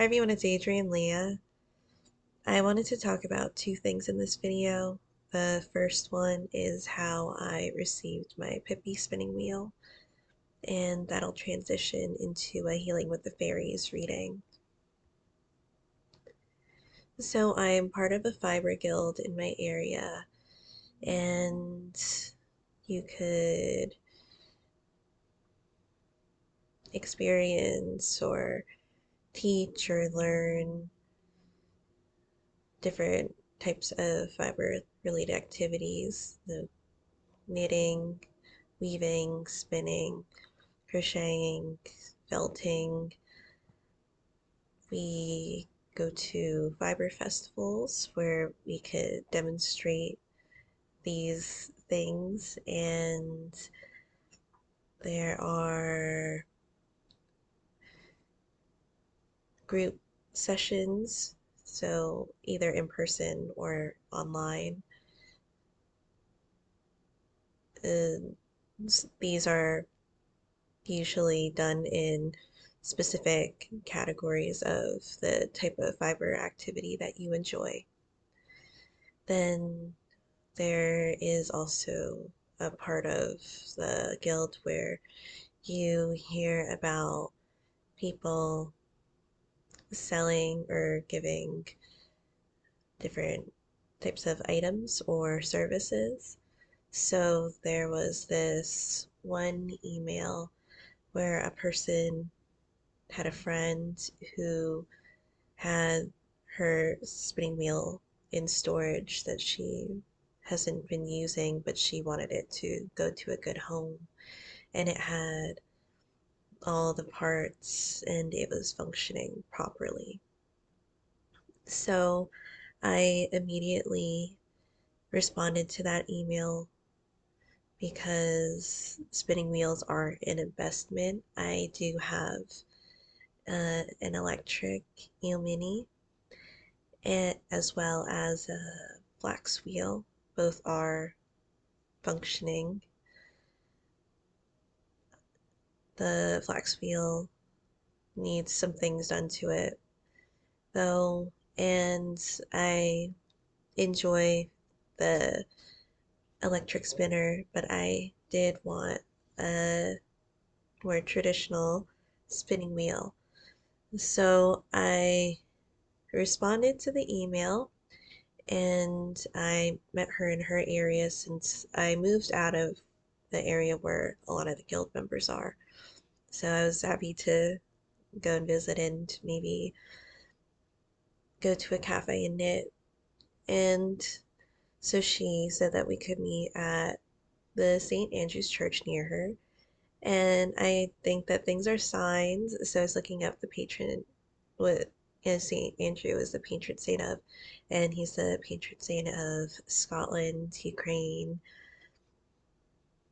Hi everyone, it's Adrian Leah. I wanted to talk about two things in this video. The first one is how I received my Pippi spinning wheel, and that'll transition into a Healing with the Fairies reading. So I am part of a fiber guild in my area, and you could experience or teach or learn different types of fiber related activities, the knitting, weaving, spinning, crocheting, felting. We go to fiber festivals where we could demonstrate these things, and there are group sessions, so either in person or online. And these are usually done in specific categories of the type of fiber activity that you enjoy. Then there is also a part of the guild where you hear about people selling or giving different types of items or services. So there was this one email where a person had a friend who had her spinning wheel in storage that she hasn't been using, but she wanted it to go to a good home. And it had all the parts and it was functioning properly. So I immediately responded to that email because spinning wheels are an investment. I do have an electric eel mini and as well as a flax wheel. Both are functioning. The flax wheel needs some things done to it though, and I enjoy the electric spinner, but I did want a more traditional spinning wheel. So I responded to the email and I met her in her area since I moved out of the area where a lot of the guild members are. So I was happy to go and visit and maybe go to a cafe and knit. And so she said that we could meet at the St. Andrew's Church near her. And I think that things are signs. So I was looking up the patron, what St. Andrew is the patron saint of, and he's the patron saint of Scotland, Ukraine,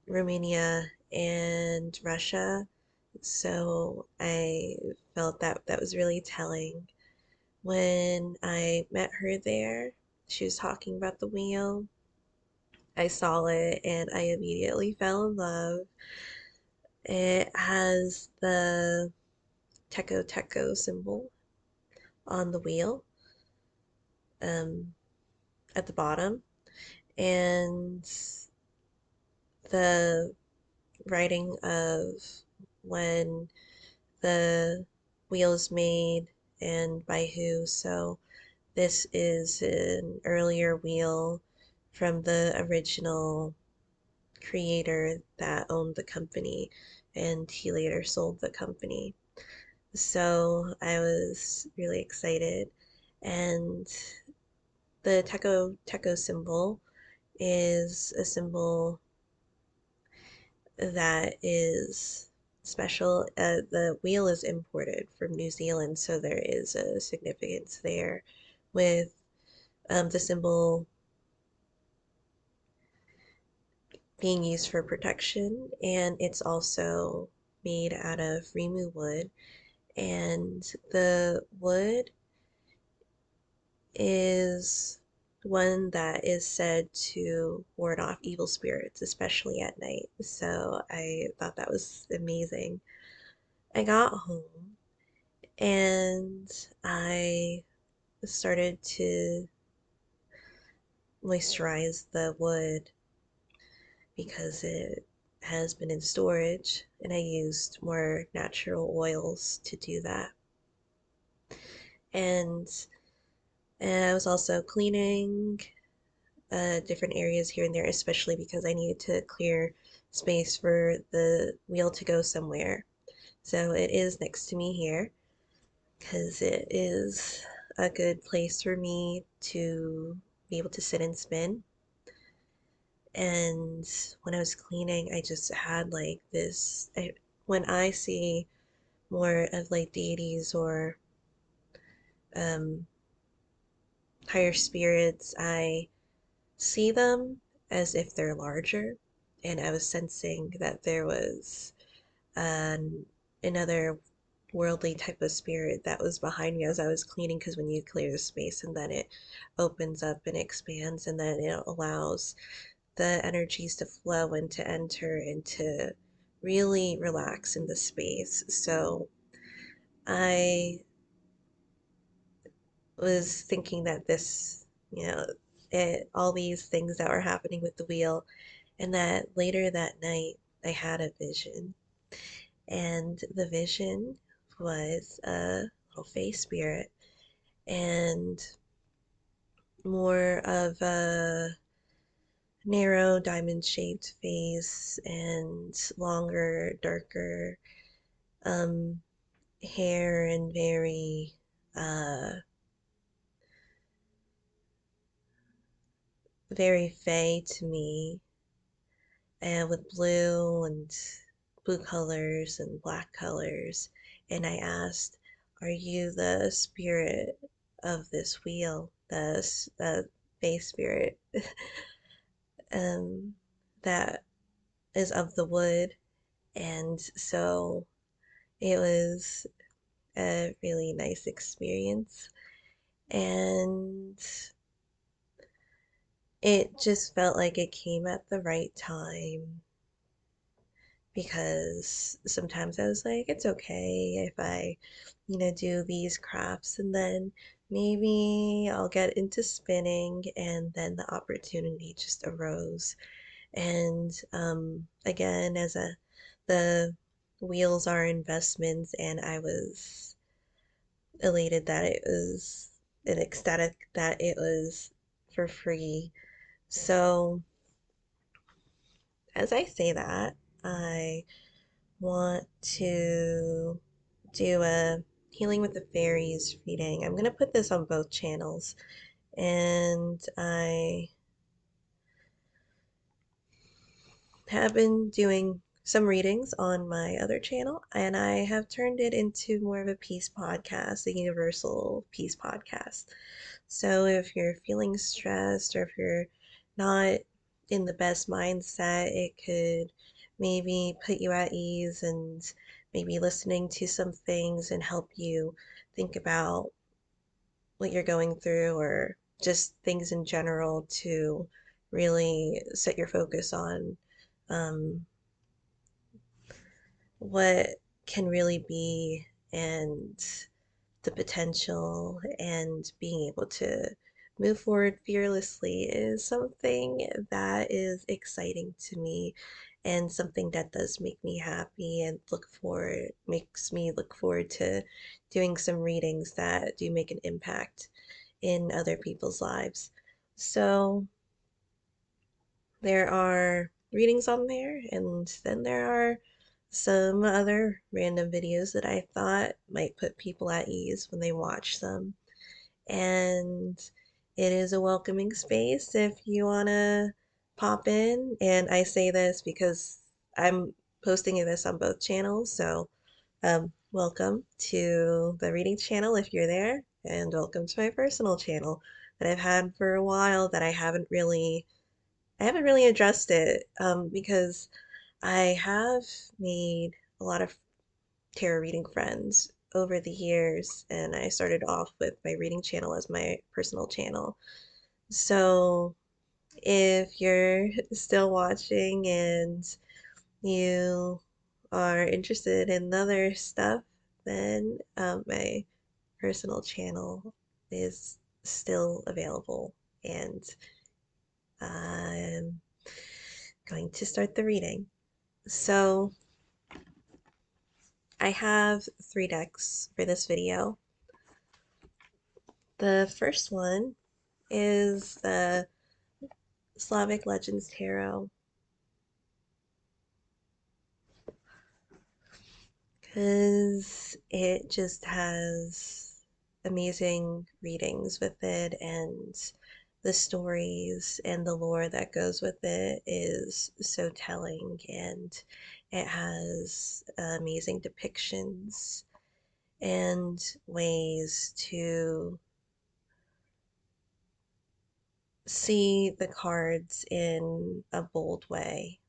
Romania, and Russia. So I felt that that was really telling. When I met her there, she was talking about the wheel. I saw it and I immediately fell in love. It has the Teco Teco symbol on the wheel um, at the bottom, and the writing of when the wheel is made and by who. So this is an earlier wheel from the original creator that owned the company, and he later sold the company. So I was really excited. And the Teco Teco symbol is a symbol that is special. The wheel is imported from New Zealand, so there is a significance there with the symbol being used for protection, and it's also made out of Rimu wood. And the wood is one that is said to ward off evil spirits, especially at night. So I thought that was amazing. I got home And I started to moisturize the wood because it has been in storage, and I used more natural oils to do that. And, and I was also cleaning different areas here and there, especially because I needed to clear space for the wheel to go somewhere. So it is next to me here because it is a good place for me to be able to sit and spin. And when I was cleaning, I just had like this. When I see more of like deities or um, higher spirits, I see them as if they're larger. And I was sensing that there was an, another worldly type of spirit that was behind me as I was cleaning, because when you clear the space and then it opens up and expands, and then it allows the energies to flow and to enter and to really relax in the space. So I was thinking that this, you know, all these things that were happening with the wheel, and that later that night I had a vision. And the vision was a little Fae spirit and more of a narrow diamond shaped face and longer, darker um, hair, and uh, very Fae to me, and with blue colors and black colors. And I asked, "Are you the spirit of this wheel, the Fae spirit um, that is of the wood?" And so it was a really nice experience. And it just felt like it came at the right time, because sometimes I was like, it's okay if I, do these crafts, and then maybe I'll get into spinning, and then the opportunity just arose. And again, the wheels are investments, and I was elated that it was, and ecstatic that it was for free. So as I say that, I want to do a Healing with the Fairies reading. I'm going to put this on both channels, and I have been doing some readings on my other channel, and I have turned it into more of a peace podcast, a universal peace podcast. So if you're feeling stressed, or if you're not in the best mindset, it could maybe put you at ease, and maybe listening to some things and help you think about what you're going through, or just things in general, to really set your focus on um, what can really be, and the potential, and being able to move forward fearlessly is something that is exciting to me, and something that does make me happy, and makes me look forward to doing some readings that do make an impact in other people's lives. So there are readings on there, and then there are some other random videos that I thought might put people at ease when they watch them. And it is a welcoming space if you want to pop in. And I say this because I'm posting this on both channels. So, welcome to the reading channel if you're there, and welcome to my personal channel that I've had for a while, that I haven't really addressed it, because I have made a lot of tarot reading friends over the years, and I started off with my reading channel as my personal channel. So if you're still watching and you are interested in other stuff, then my personal channel is still available, and I'm going to start the reading. So I have 3 decks for this video. The first one is the Slavic Legends Tarot, because it just has amazing readings with it, and the stories and the lore that goes with it is so telling, and it has amazing depictions and ways to see the cards in a bold way.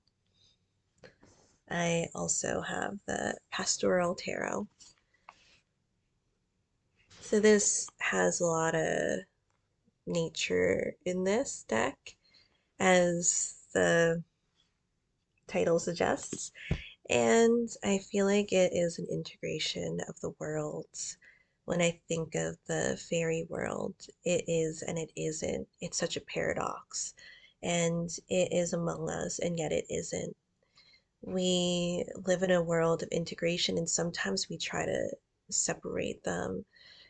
I also have the Pastoral Tarot. So this has a lot of nature in this deck, as the title suggests, and I feel like it is an integration of the worlds. When I think of the fairy world, it is and it isn't. It's such a paradox, and it is among us, and yet it isn't. We live in a world of integration, and sometimes we try to separate them.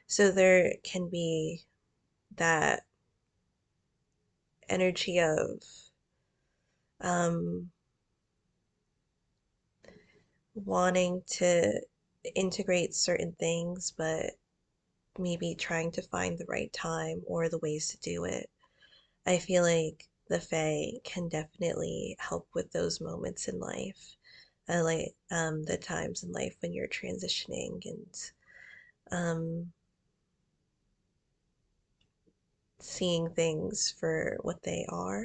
So there can be that energy of um, wanting to integrate certain things, but maybe trying to find the right time or the ways to do it. I feel like the Fae can definitely help with those moments in life. I like the times in life when you're transitioning and um, seeing things for what they are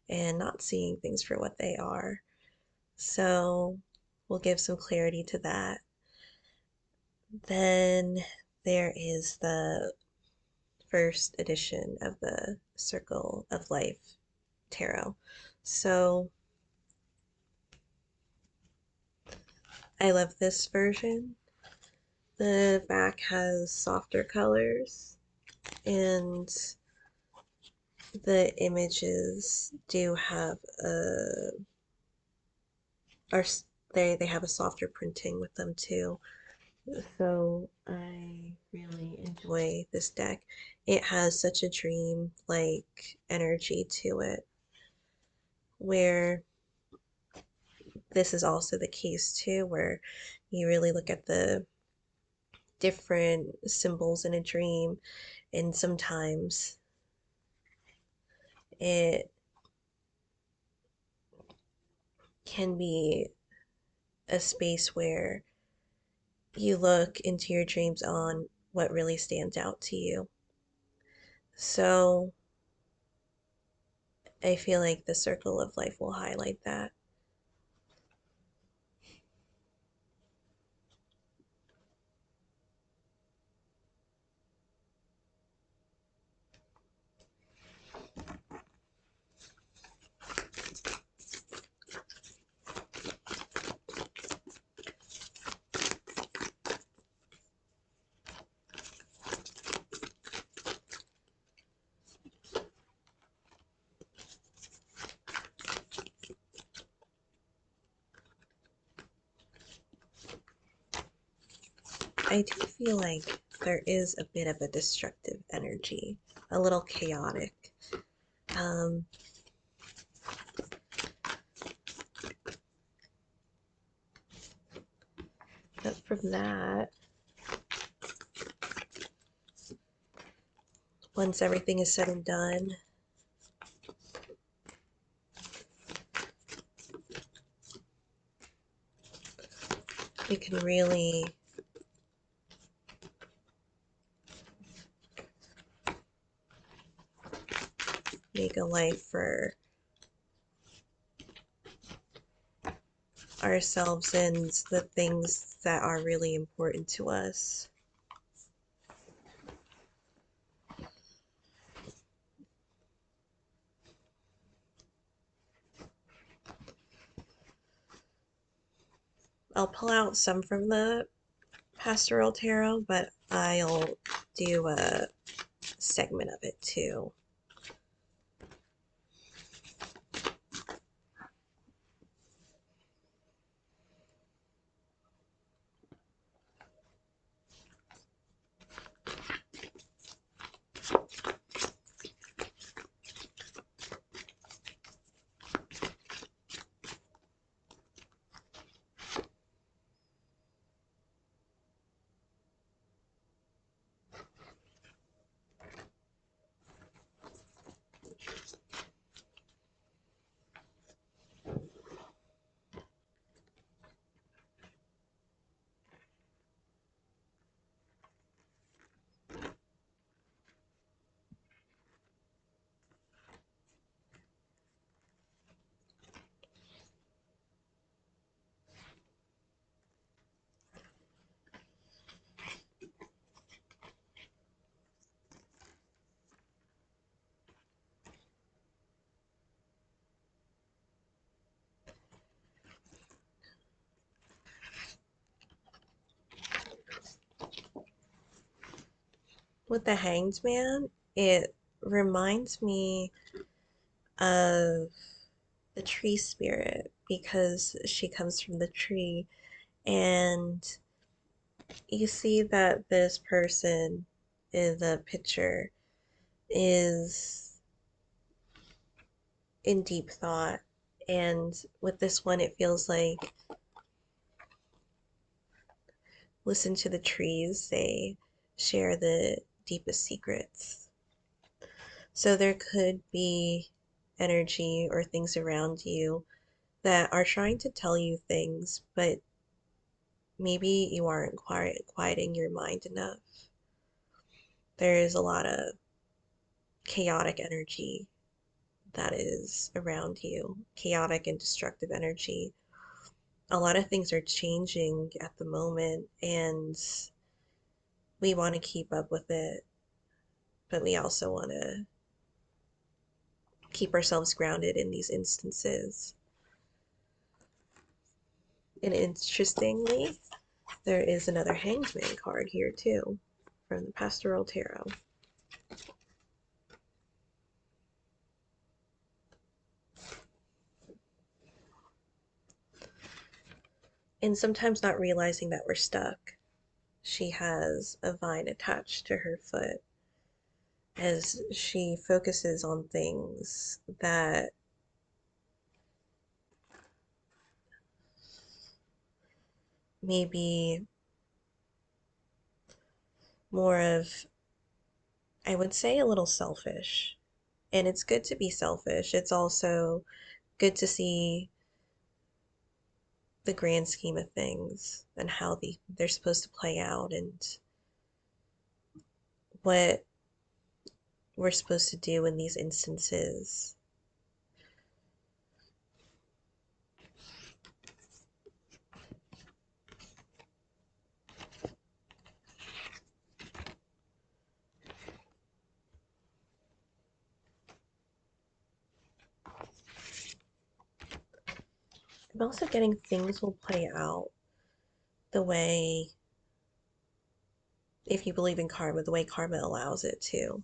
and not seeing things for what they are. So we'll give some clarity to that. Then there is the first edition of the Circle of Life Tarot. So I love this version. The back has softer colors, and the images do have a are they have a softer printing with them too. So I really enjoy this deck. It has such a dream like energy to it, where this is also the case too, where you really look at the different symbols in a dream, and sometimes it can be a space where you look into your dreams on what really stands out to you. So I feel like the Circle of Life will highlight that. I do feel like there is a bit of a destructive energy, a little chaotic. Um, but from that, once everything is said and done, you can really make a life for ourselves and the things that are really important to us. I'll pull out some from the pastoral tarot, but I'll do a segment of it too. With the Hanged Man, it reminds me of the tree spirit because she comes from the tree, and you see that this person in the picture is in deep thought. And with this one, it feels like listen to the trees, they share the deepest secrets. So there could be energy or things around you that are trying to tell you things, but maybe you aren't quieting your mind enough. There is a lot of chaotic energy that is around you, chaotic and destructive energy. A lot of things are changing at the moment, and we want to keep up with it, but we also want to keep ourselves grounded in these instances. And interestingly, there is another Hanged Man card here too from the Pastoral Tarot. And sometimes not realizing that we're stuck. She has a vine attached to her foot as she focuses on things that maybe more of, I would say, a little selfish. And it's good to be selfish. It's also good to see the grand scheme of things and how they're supposed to play out and what we're supposed to do in these instances. I'm also getting things will play out the way, if you believe in karma, the way karma allows it to.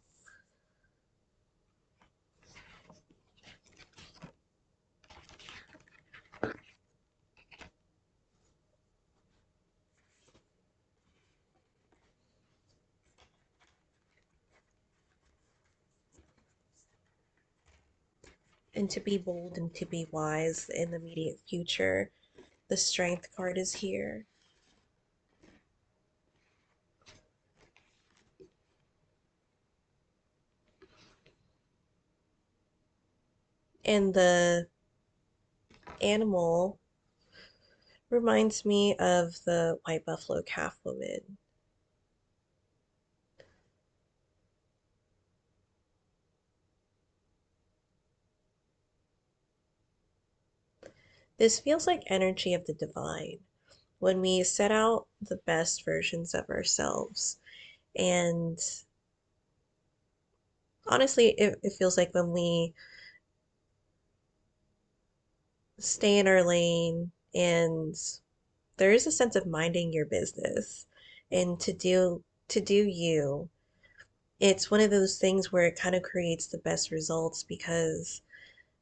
And to be bold and to be wise in the immediate future, the Strength card is here. And the animal reminds me of the white buffalo calf woman. This feels like energy of the divine when we set out the best versions of ourselves. And honestly, it feels like when we stay in our lane and there is a sense of minding your business. and to do you. It's one of those things where it kind of creates the best results because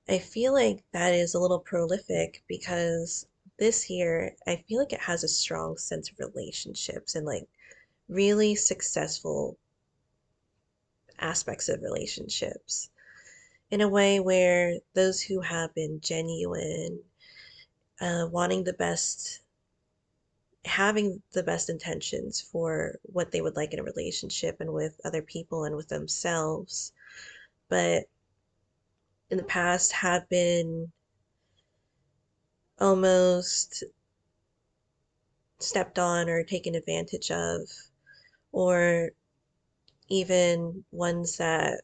I feel like that is a little prolific because this year I feel like it has a strong sense of relationships and like really successful aspects of relationships in a way where those who have been genuine, wanting the best, having the best intentions for what they would like in a relationship and with other people and with themselves, but in the past have been almost stepped on or taken advantage of, or even ones that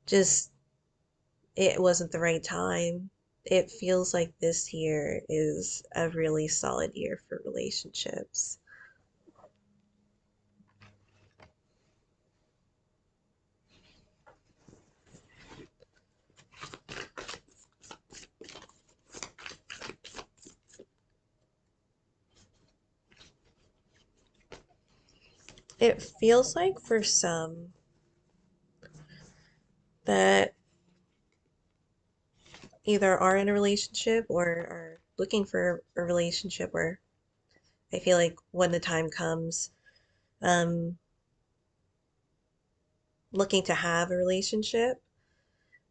just it wasn't the right time. It feels like this year is a really solid year for relationships. It feels like for some that either are in a relationship or are looking for a relationship, or I feel like when the time comes, um, looking to have a relationship,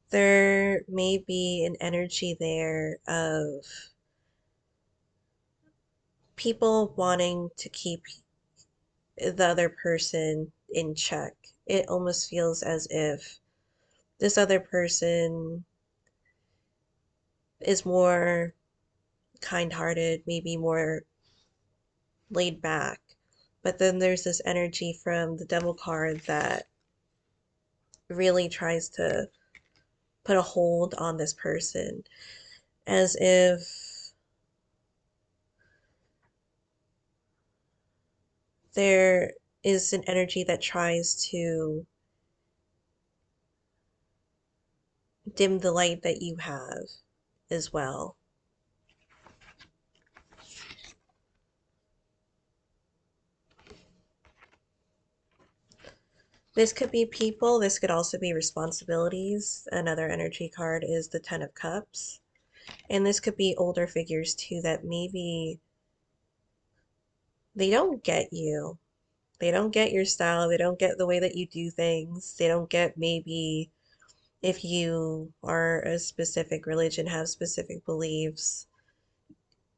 there may be an energy there of people wanting to keep the other person in check. It almost feels as if this other person is more kind-hearted, maybe more laid back. But then there's this energy from the devil card that really tries to put a hold on this person as if there is an energy that tries to dim the light that you have as well. This could be people, this could also be responsibilities. Another energy card is the Ten of Cups. And this could be older figures too that maybe they don't get you. They don't get your style. They don't get the way that you do things. They don't get maybe if you are a specific religion, have specific beliefs.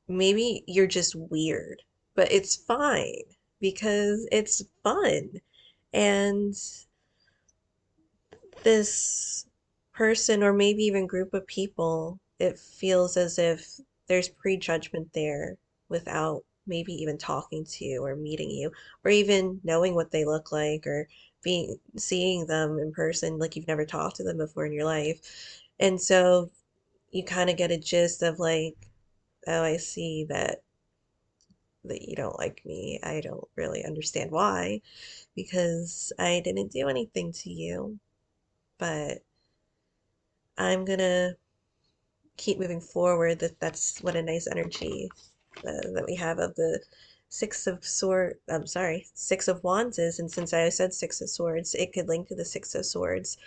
Maybe you're just weird, but it's fine because it's fun. And this person, or maybe even group of people, it feels as if there's prejudgment there without maybe even talking to you or meeting you or even knowing what they look like or being seeing them in person like you've never talked to them before in your life. And so you kind of get a gist of like, oh, I see that you don't like me. I don't really understand why because I didn't do anything to you, but I'm gonna keep moving forward. That's what a nice energy that we have of the Six of Wands is. And since I said Six of Swords, it could link to the Six of Swords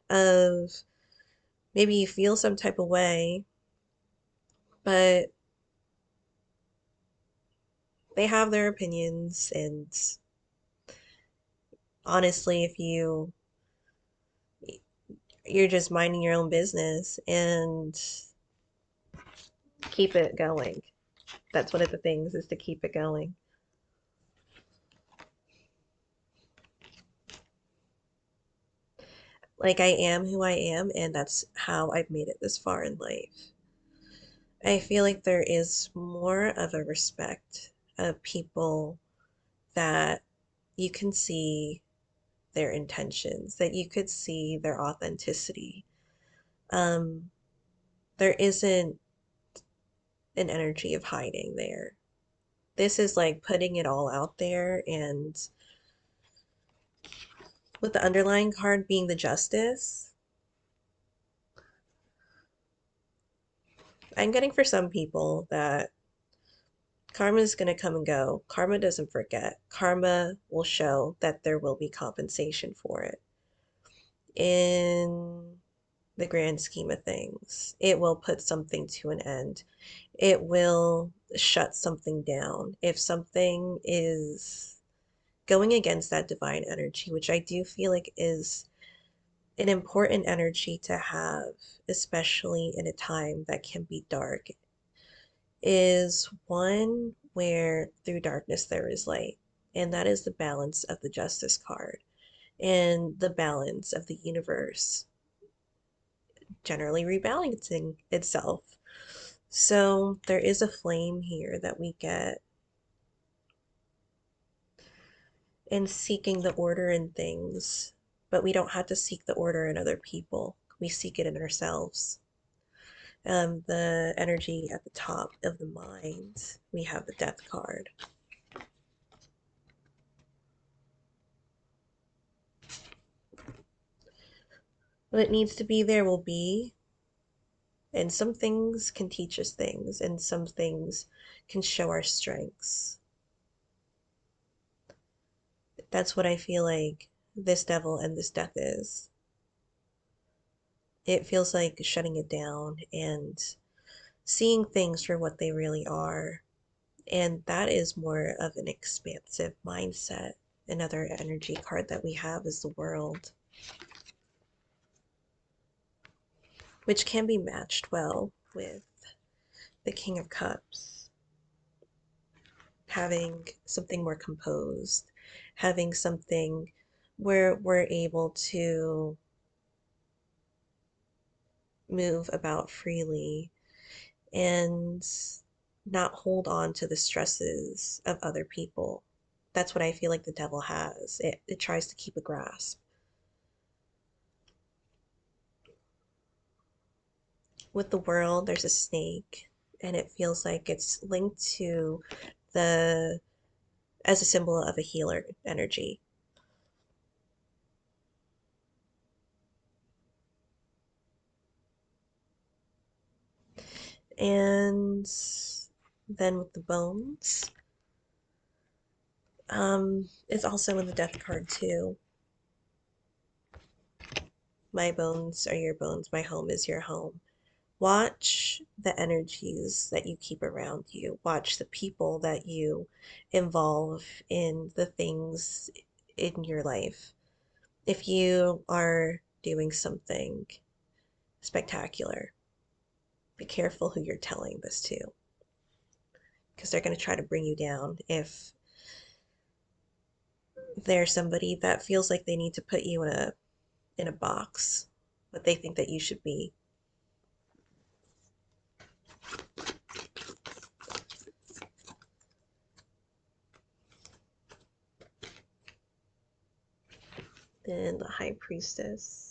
of maybe you feel some type of way, but they have their opinions. And honestly, if you're just minding your own business and keep it going. That's one of the things is to keep it going. Like I am who I am, and that's how I've made it this far in life. I feel like there is more of a respect of people that you can see their intentions, that you could see their authenticity. Um, there isn't an energy of hiding there. This is like putting it all out there, and with the underlying card being the Justice, I'm getting for some people that Karma is going to come and go. Karma doesn't forget. Karma will show that there will be compensation for it. In the grand scheme of things, it will put something to an end. It will shut something down. If something is going against that divine energy, which I do feel like is an important energy to have, especially in a time that can be dark, is one where through darkness there is light. And that is the balance of the Justice card and the balance of the universe generally rebalancing itself. So there is a flame here that we get in seeking the order in things, but we don't have to seek the order in other people. We seek it in ourselves. The energy at the top of the mind, we have the Death card. What needs to be there will be, and some things can teach us things, and some things can show our strengths. That's what I feel like this devil and this death is. It feels like shutting it down and seeing things for what they really are. And that is more of an expansive mindset. Another energy card that we have is the World, which can be matched well with the King of Cups. Having something more composed, having something where we're able to move about freely and not hold on to the stresses of other people. That's what I feel like the devil has. It tries to keep a grasp. With the World, there's a snake, and it feels like it's linked to the, as a symbol of a healer energy. And then with the Bones, it's also in the Death card too. My bones are your bones, my home is your home. Watch the energies that you keep around you. Watch the people that you involve in the things in your life. If you are doing something spectacular, be careful who you're telling this to, because they're going to try to bring you down if they're somebody that feels like they need to put you in a box, what they think that you should be. Then the High Priestess.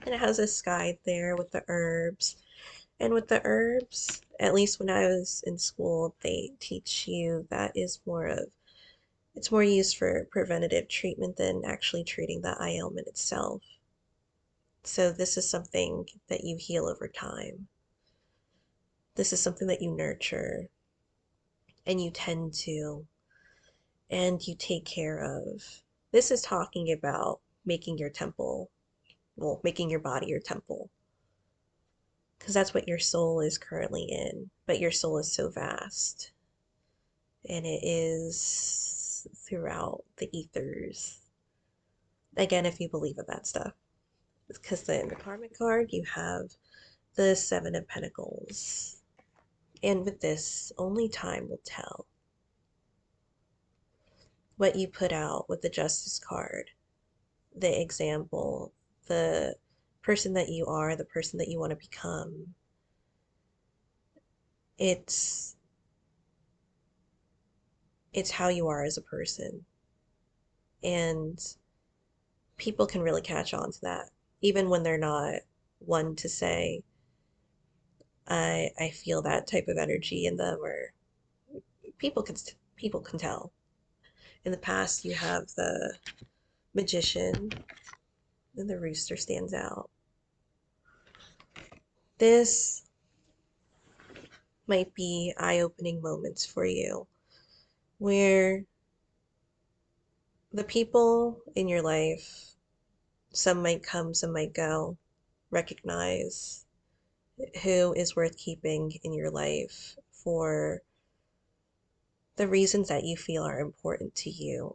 And it has this guide there with the herbs. And with the herbs, at least when I was in school, they teach you that is more of, it's more used for preventative treatment than actually treating the ailment itself. So this is something that you heal over time. This is something that you nurture and you tend to and you take care of. This is talking about making your temple, well, making your body your temple, because that's what your soul is currently in. But your soul is so vast, and it is throughout the ethers. Again, if you believe in that stuff. Because in the Karmic card, you have the Seven of Pentacles. And with this, only time will tell what you put out with the Justice card, the example, the person that you are, the person that you want to become. It's it's how you are as a person. And people can really catch on to that, even when they're not one to say, I feel that type of energy in them, or people can tell. In the past, you have the Magician, and the Rooster stands out. This might be eye-opening moments for you where the people in your life, some might come, some might go, recognize who is worth keeping in your life for the reasons that you feel are important to you.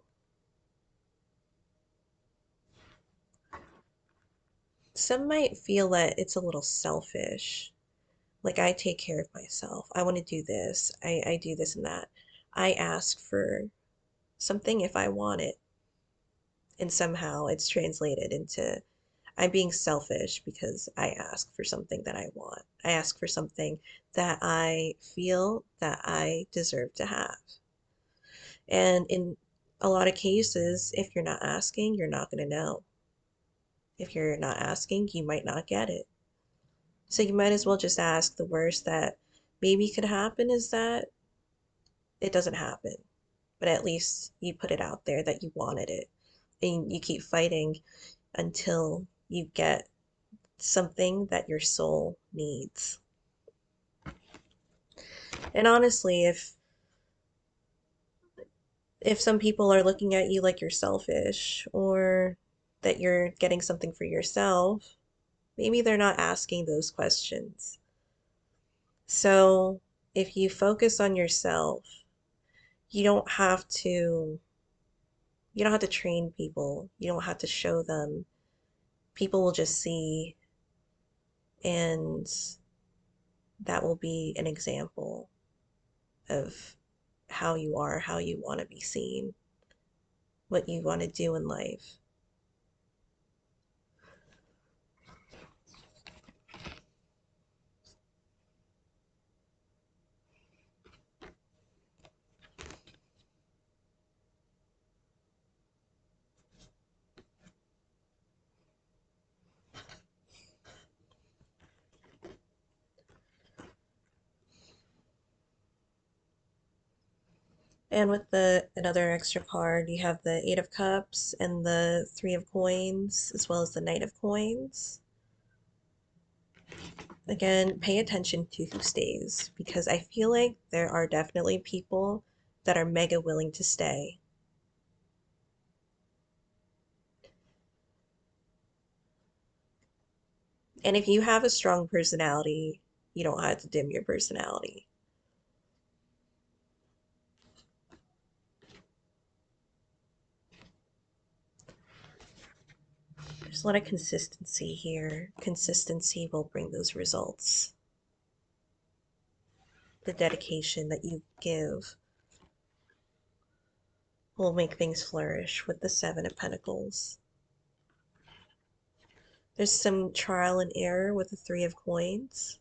Some might feel that it's a little selfish. Like, I take care of myself. I want to do this. I do this and that. I ask for something if I want it. And somehow it's translated into I'm being selfish because I ask for something that I want. I ask for something that I feel that I deserve to have. And in a lot of cases, if you're not asking, you're not going to know. If you're not asking, you might not get it. So you might as well just ask. The worst that maybe could happen is that it doesn't happen, but at least you put it out there that you wanted it. And you keep fighting until you get something that your soul needs. And honestly, if some people are looking at you like you're selfish or that you're getting something for yourself, maybe they're not asking those questions. So if you focus on yourself, you don't have to you don't have to train people. You don't have to show them. People will just see, and that will be an example of how you are, how you want to be seen, what you want to do in life. And with the another extra card, you have the Eight of Cups and the Three of Coins, as well as the Knight of Coins. Again, pay attention to who stays because I feel like there are definitely people that are mega willing to stay. And if you have a strong personality, you don't have to dim your personality. There's a lot of consistency here. Consistency will bring those results. The dedication that you give will make things flourish with the Seven of Pentacles. There's some trial and error with the Three of Coins.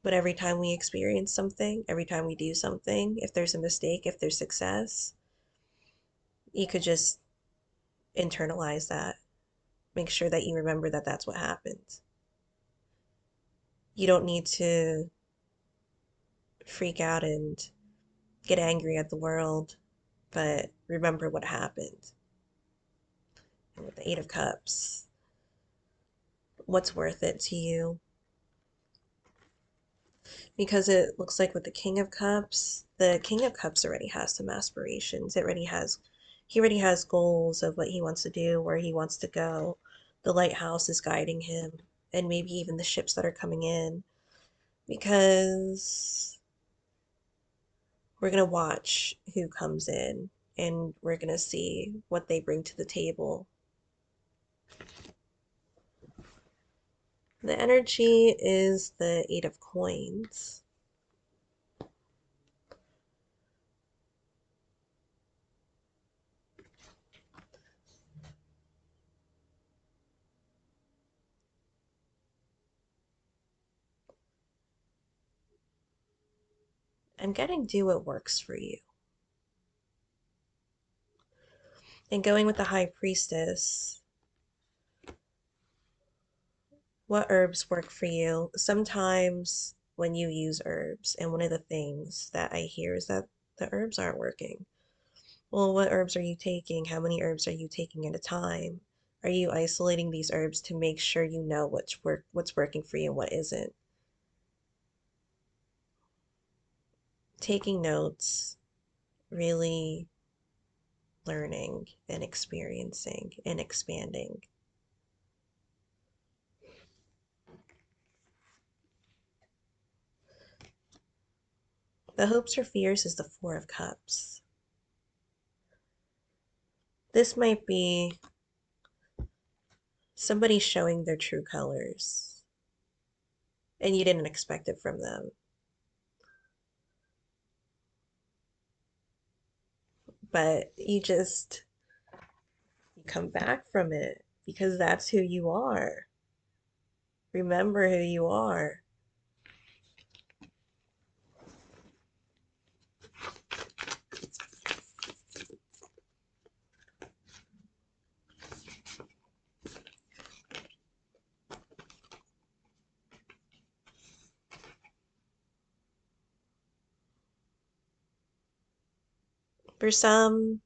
But every time we experience something, every time we do something, if there's a mistake, if there's success, you could just internalize that. Make sure that you remember that that's what happened. You don't need to freak out and get angry at the world, but remember what happened. And with the Eight of Cups, what's worth it to you? Because it looks like with the King of Cups already has some aspirations. He already has goals of what he wants to do, where he wants to go. The lighthouse is guiding him, and maybe even the ships that are coming in, because we're gonna watch who comes in and we're gonna see what they bring to the table. The energy is the Eight of Coins. I'm getting do what works for you. And going with the High Priestess, what herbs work for you? Sometimes when you use herbs, and one of the things that I hear is that the herbs aren't working. Well, what herbs are you taking? How many herbs are you taking at a time? Are you isolating these herbs to make sure you know what's working for you and what isn't? Taking notes, really learning and experiencing and expanding. The hopes or fears is the Four of Cups. This might be somebody showing their true colors, and you didn't expect it from them. But you come back from it because that's who you are. Remember who you are. For some,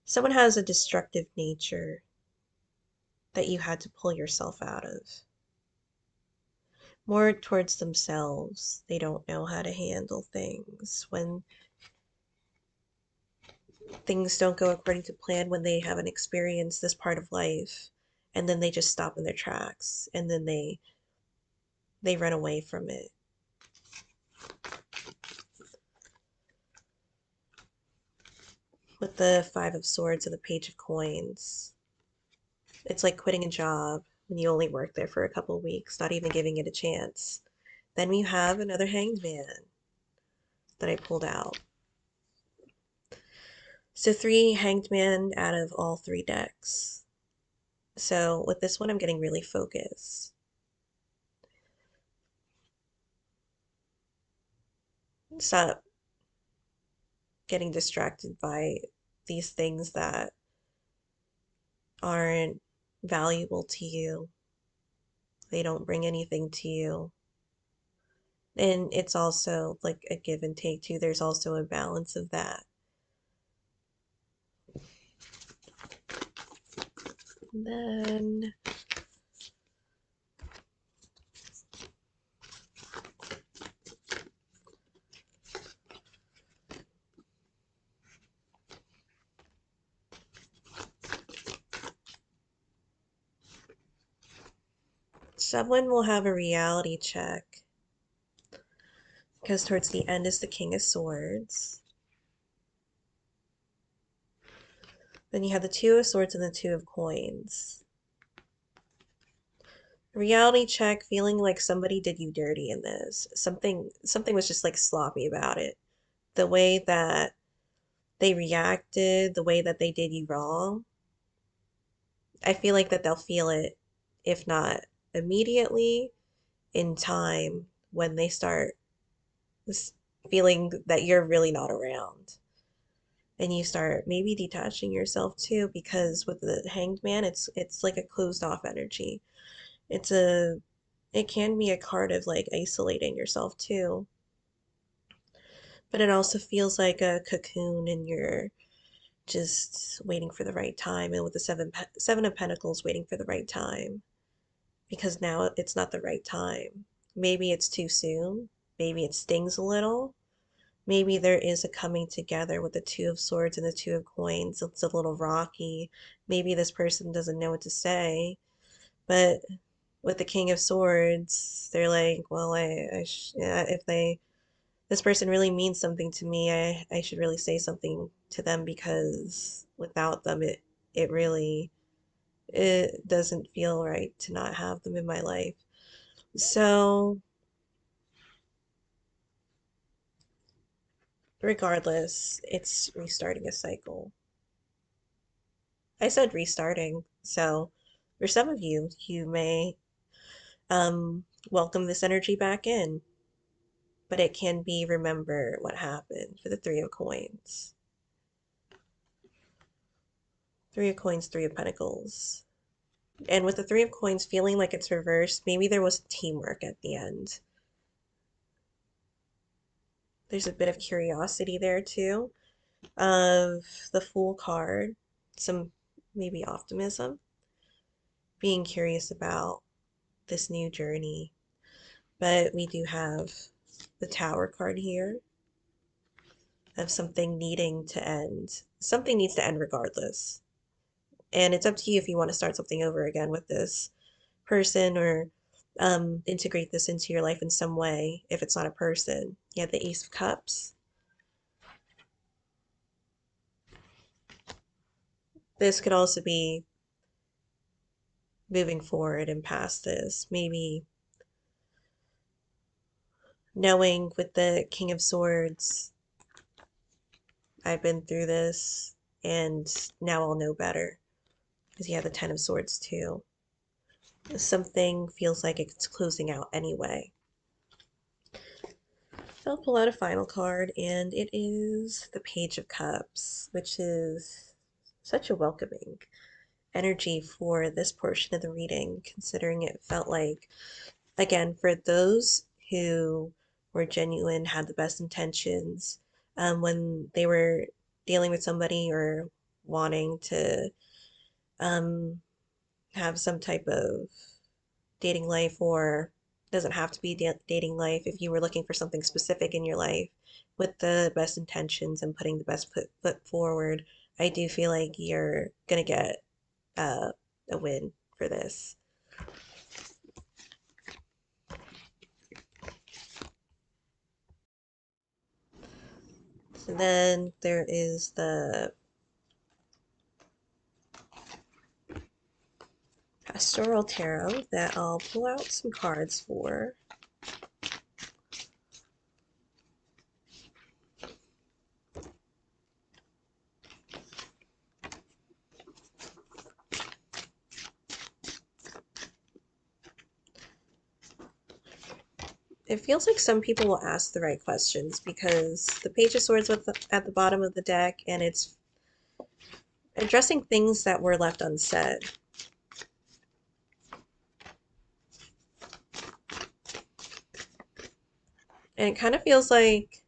someone has a destructive nature that you had to pull yourself out of. More towards themselves. They don't know how to handle things. When things don't go according to plan, when they haven't experienced this part of life, and then they just stop in their tracks, and then they run away from it. With the Five of Swords and the Page of Coins, it's like quitting a job when you only work there for a couple of weeks, not even giving it a chance. Then we have another Hanged Man that I pulled out. So three Hanged Man out of all three decks. So with this one, I'm getting really focused. Stop getting distracted by these things that aren't valuable to you. They don't bring anything to you. And it's also like a give and take too. There's also a balance of that. And then someone will have a reality check because towards the end is the King of Swords. Then you have the Two of Swords and the Two of Coins. Reality check, feeling like somebody did you dirty in this. Something was just like sloppy about it. The way that they reacted, the way that they did you wrong. I feel like that they'll feel it, if not immediately, in time when they start feeling that you're really not around. And you start maybe detaching yourself too, because with the Hanged Man, it's like a closed off energy. It's a it can be a card of like isolating yourself too, but it also feels like a cocoon and you're just waiting for the right time. And with the seven of Pentacles, waiting for the right time, because now it's not the right time. Maybe it's too soon. Maybe it stings a little. Maybe there is a coming together with the Two of Swords and the Two of Coins. It's a little rocky. Maybe this person doesn't know what to say. But with the King of Swords, they're like, well, yeah, if this person really means something to me, I should really say something to them because without them, it really, it doesn't feel right to not have them in my life. So regardless, it's restarting a cycle. I said restarting. So for some of you, you may welcome this energy back in, but it can be remember what happened for the Three of Coins. Three of Coins, Three of Pentacles. And with the Three of Coins feeling like it's reversed, maybe there was teamwork at the end. There's a bit of curiosity there too, of the Fool card, some maybe optimism. being curious about this new journey. But we do have the Tower card here of something needing to end. Something needs to end regardless. And it's up to you if you want to start something over again with this person or integrate this into your life in some way if it's not a person. You have the Ace of Cups. This could also be moving forward and past this. Maybe knowing with the King of Swords, I've been through this and now I'll know better. Because you have the Ten of Swords too. Something feels like it's closing out anyway. I'll pull out a final card, and it is the Page of Cups, which is such a welcoming energy for this portion of the reading, considering it felt like, again, for those who were genuine, had the best intentions, when they were dealing with somebody or wanting to um, have some type of dating life, or doesn't have to be dating life, if you were looking for something specific in your life with the best intentions and putting the best foot forward, I do feel like you're gonna get uh, a win for this. So then there is the Pastoral Tarot that I'll pull out some cards for. It feels like some people will ask the right questions because the Page of Swords at the bottom of the deck, and it's addressing things that were left unsaid. And it kind of feels like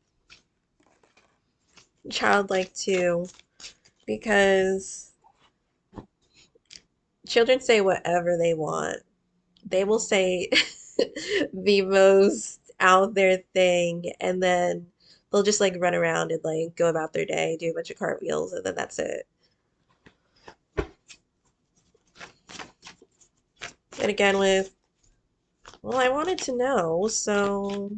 childlike too, because children say whatever they want. They will say the most out there thing, and then they'll just like run around and like go about their day, do a bunch of cartwheels, and then that's it. And again, with, well, I wanted to know, so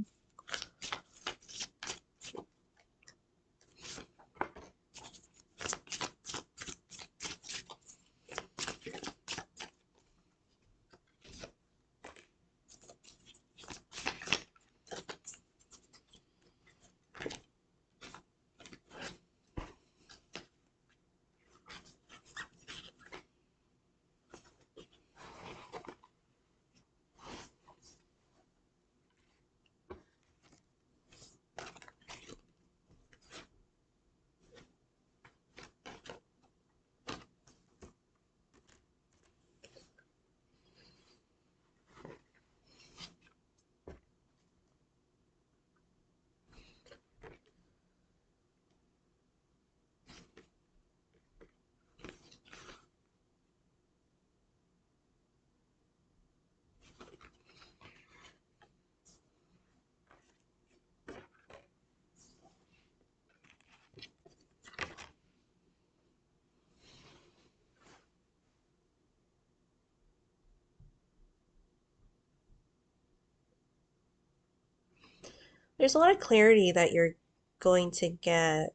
there's a lot of clarity that you're going to get.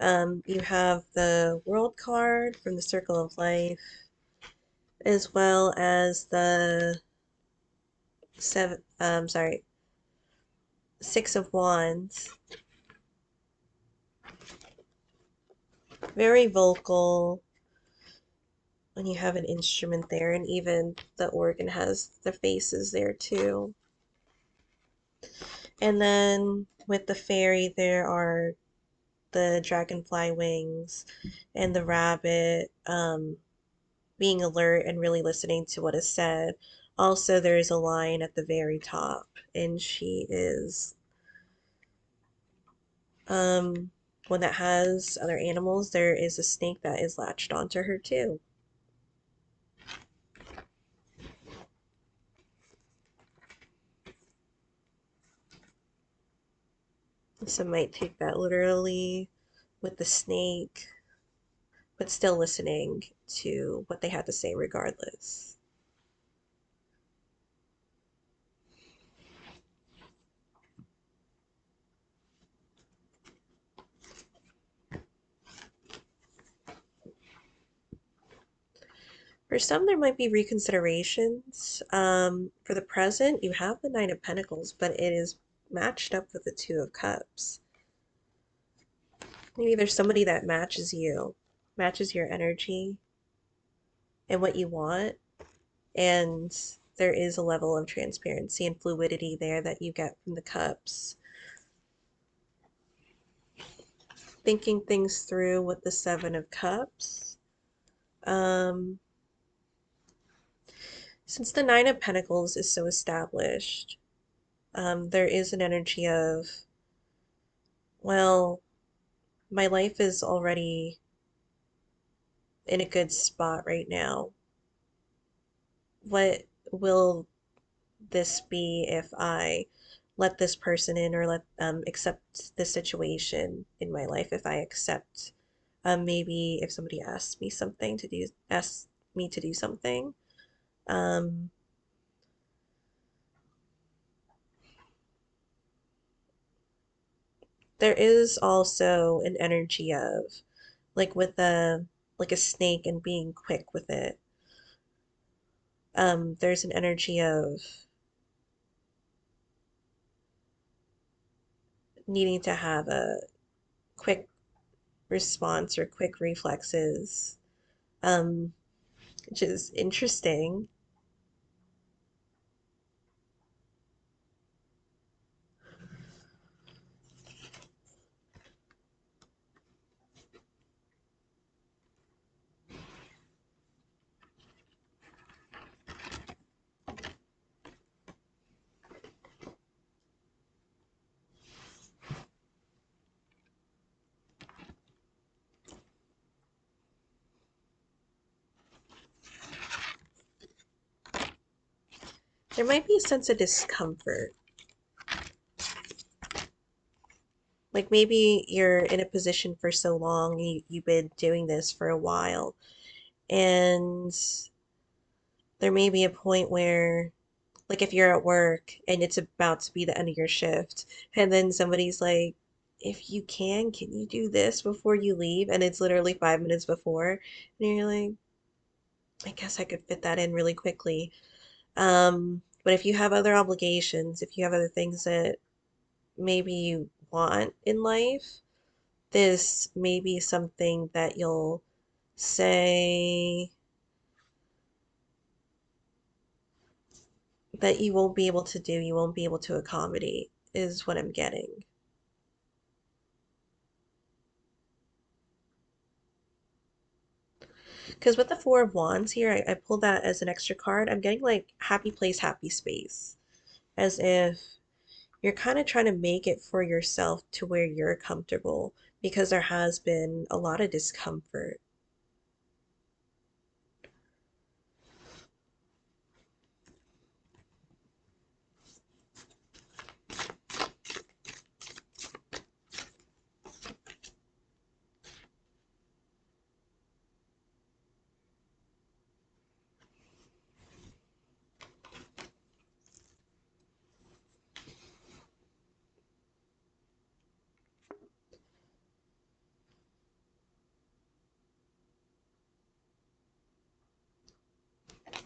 You have the World card from the Circle of Life, as well as the Six of Wands. Very vocal when you have an instrument there, and even the organ has the faces there too. And then with the fairy, there are the dragonfly wings and the rabbit, being alert and really listening to what is said. Also, there's a line at the very top, and she is one that has other animals. There is a snake that is latched onto her too. Some might take that literally with the snake, but still listening to what they had to say regardless. For some, there might be reconsiderations. For the present, you have the Nine of Pentacles, but it is matched up with the Two of Cups. Maybe there's somebody that matches you, matches your energy and what you want, and there is a level of transparency and fluidity there that you get from the cups. Thinking things through with the Seven of Cups. Um, since the Nine of Pentacles is so established, there is an energy of, well, my life is already in a good spot right now. What will this be if I let this person in or let accept the situation in my life? If I accept, maybe if somebody asks me to do something, um, there is also an energy of with a snake and being quick with it. There's an energy of needing to have a quick response or quick reflexes, um, which is interesting. There might be a sense of discomfort. Like maybe you're in a position for so long, you've been doing this for a while, and there may be a point where, like if you're at work and it's about to be the end of your shift, and then somebody's like, if you can you do this before you leave? And it's literally 5 minutes before, and you're like, I guess I could fit that in really quickly. But if you have other obligations, if you have other things that maybe you want in life, this may be something that you'll say that you won't be able to do, you won't be able to accommodate, is what I'm getting. Because with the Four of Wands here, I pulled that as an extra card. I'm getting like happy place, happy space. As if you're kind of trying to make it for yourself to where you're comfortable because there has been a lot of discomfort.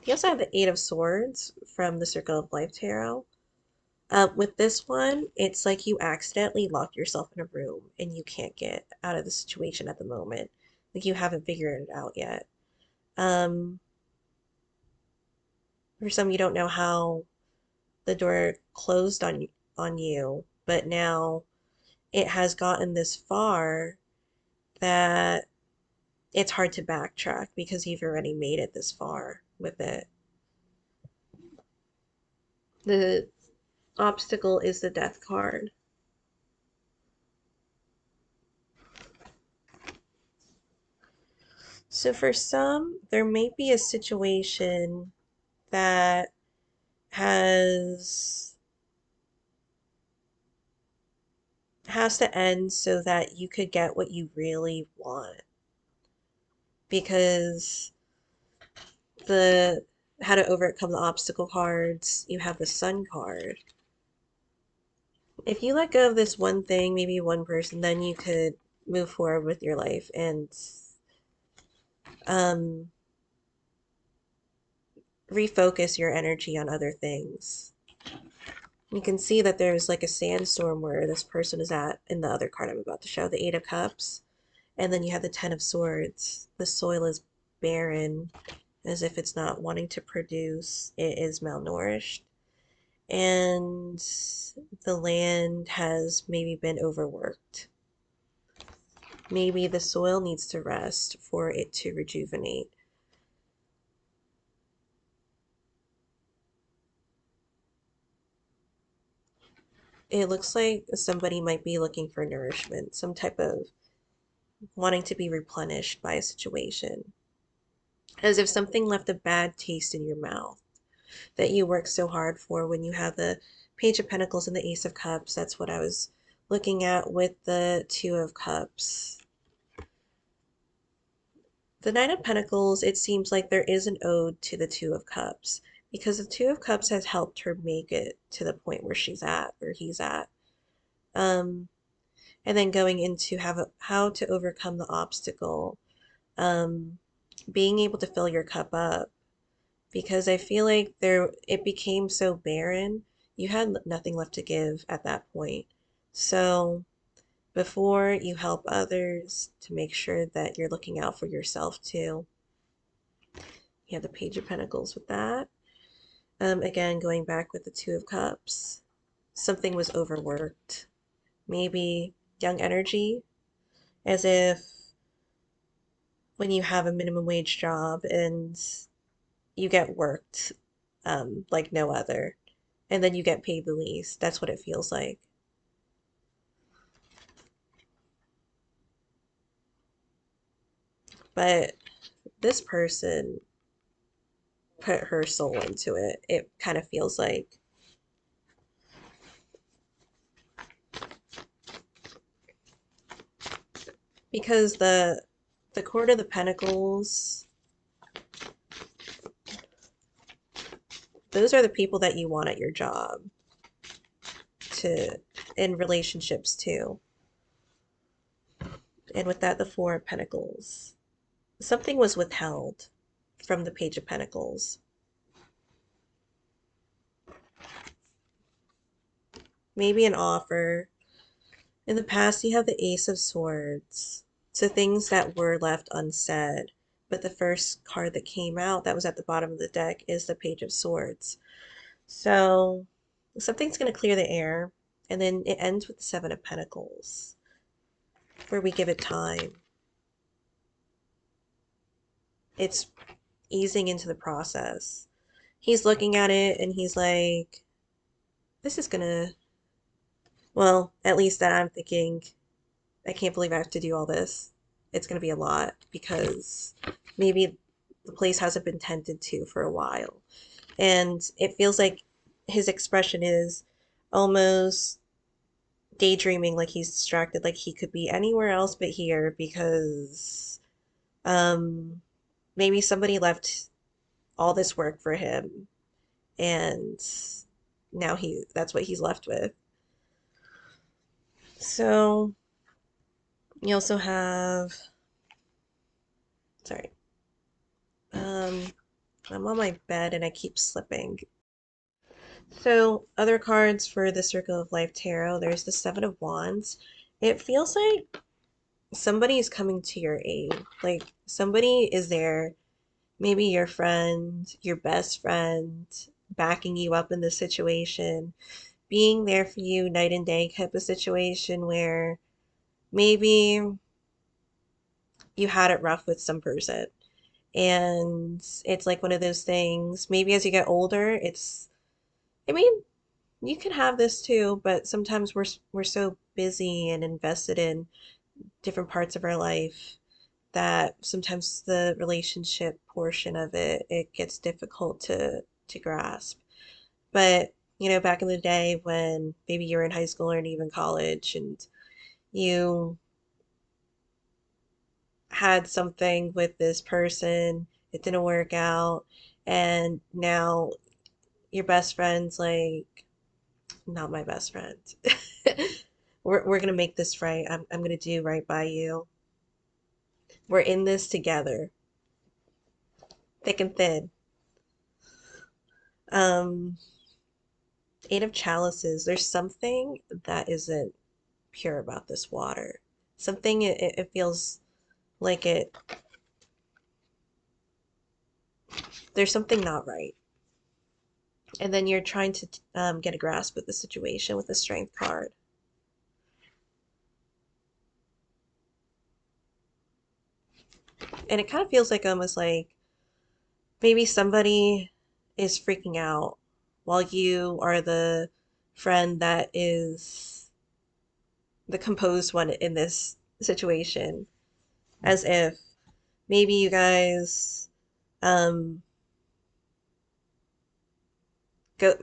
You also have the Eight of Swords from the Circle of Life Tarot. With this one, it's like you accidentally locked yourself in a room and you can't get out of the situation at the moment. Like you haven't figured it out yet. Um, for some, you don't know how the door closed on you, but now it has gotten this far that it's hard to backtrack because you've already made it this far with it. The obstacle is the death card. So for some, there may be a situation that has has to end so that you could get what you really want. Because the how to overcome the obstacle cards, you have the sun card. If you let go of this one thing, maybe one person, then you could move forward with your life and um, refocus your energy on other things. You can see that there's like a sandstorm where this person is at in the other card I'm about to show, the Eight of Cups. And then you have the Ten of Swords. The soil is barren, as if it's not wanting to produce. It is malnourished. And the land has maybe been overworked. Maybe the soil needs to rest for it to rejuvenate. It looks like somebody might be looking for nourishment, some type of wanting to be replenished by a situation, as if something left a bad taste in your mouth that you worked so hard for. When you have the Page of Pentacles and the Ace of Cups, that's what I was looking at with the Two of Cups. The Knight of Pentacles, it seems like there is an ode to the Two of Cups because the Two of Cups has helped her make it to the point where she's at, or he's at. Um, and then going into how to overcome the obstacle, um, being able to fill your cup up, because I feel like it became so barren. You had nothing left to give at that point. So before you help others, to make sure that you're looking out for yourself too. You have the Page of Pentacles with that. Again, going back with the Two of Cups, something was overworked. Maybe young energy, as if when you have a minimum wage job and you get worked like no other, and then you get paid the least. That's what it feels like. But this person put her soul into it. It kind of feels like. Because the Court of the Pentacles, those are the people that you want at your job, to in relationships too. And with that, the Four of Pentacles. Something was withheld from the Page of Pentacles. Maybe an offer. In the past, you have the Ace of Swords. So things that were left unsaid. But the first card that came out that was at the bottom of the deck is the Page of Swords. So something's going to clear the air. And then it ends with the Seven of Pentacles, where we give it time. It's easing into the process. He's looking at it and he's like, this is gonna, well, at least that I'm thinking, I can't believe I have to do all this. It's gonna be a lot because maybe the place hasn't been tended to for a while. And it feels like his expression is almost daydreaming, like he's distracted, like he could be anywhere else but here because um, maybe somebody left all this work for him and now that's what he's left with. So you also have, sorry, um, I'm on my bed and I keep slipping. So other cards for the Circle of Life Tarot, there's the Seven of Wands. It feels like somebody is coming to your aid. Like somebody is there, maybe your friend, your best friend, backing you up in this situation, being there for you night and day type of situation where maybe you had it rough with some person. And it's like one of those things, maybe as you get older, I mean, you can have this too, but sometimes we're so busy and invested in different parts of our life that sometimes the relationship portion of it gets difficult to grasp. But, back in the day when maybe you were in high school or even college and You had something with this person, it didn't work out, and now your best friend's like, not my best friend. We're gonna make this right. I'm gonna do right by you. We're in this together, thick and thin. Um, Eight of Chalices, there's something that isn't pure about this water. Something it feels like there's something not right. And then you're trying to get a grasp of the situation with the Strength card. And it kind of feels like almost like maybe somebody is freaking out while you are the friend that is the composed one in this situation. As if maybe you guys um,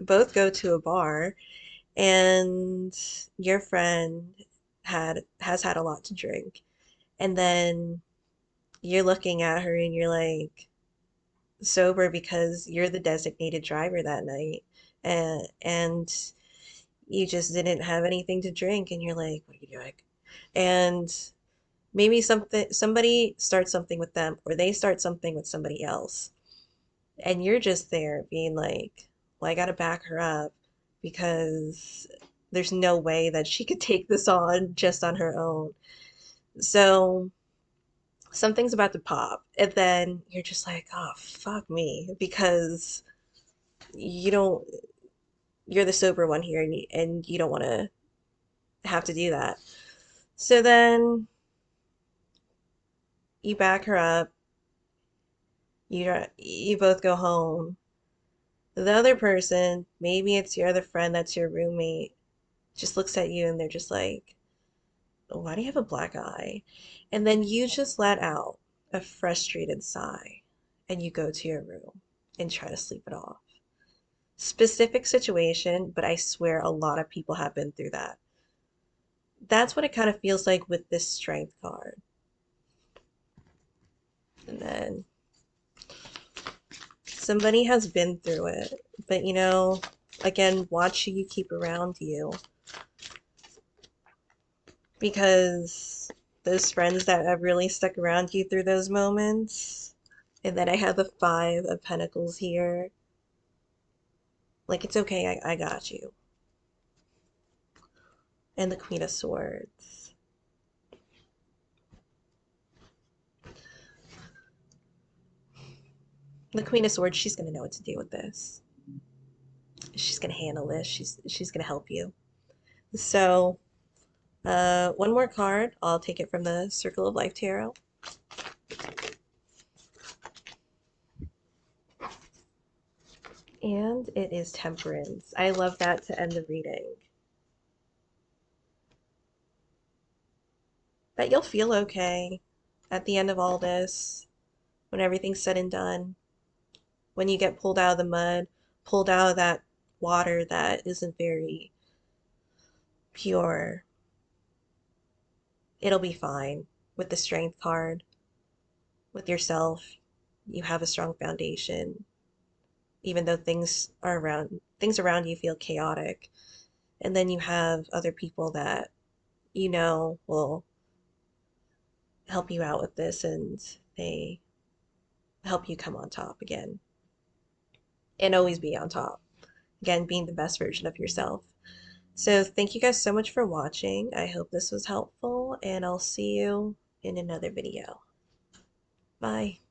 both go to a bar and your friend has had a lot to drink, and then you're looking at her and you're like sober because you're the designated driver that night, and you just didn't have anything to drink, and you're like, what are you doing? And maybe somebody starts something with them, or they start something with somebody else, and you're just there being like, well, I gotta back her up because there's no way that she could take this on just on her own. So something's about to pop, and then you're just like, oh, fuck me, because you don't, you're the sober one here, and you don't want to have to do that. So then you back her up, you both go home. The other person, maybe it's your other friend that's your roommate, just looks at you and they're just like, why do you have a black eye? And then you just let out a frustrated sigh and you go to your room and try to sleep it off. Specific situation, but I swear a lot of people have been through that. That's what it kind of feels like with this strength card. And then somebody has been through it, but again, watch who you keep around you, because those friends that have really stuck around you through those moments. And then I have the Five of Pentacles here. Like, it's okay, I got you. And the Queen of Swords. The Queen of Swords, she's gonna know what to do with this. She's gonna handle this. She's gonna help you. So, one more card. I'll take it from the Circle of Life Tarot. And it is Temperance. I love that to end the reading. That you'll feel okay at the end of all this, when everything's said and done, when you get pulled out of the mud, pulled out of that water that isn't very pure. It'll be fine. With the Strength card, with yourself, you have a strong foundation, even though things around you feel chaotic. And then you have other people that will help you out with this, and they help you come on top again and always be on top. Again, being the best version of yourself. So thank you guys so much for watching. I hope this was helpful, and I'll see you in another video. Bye.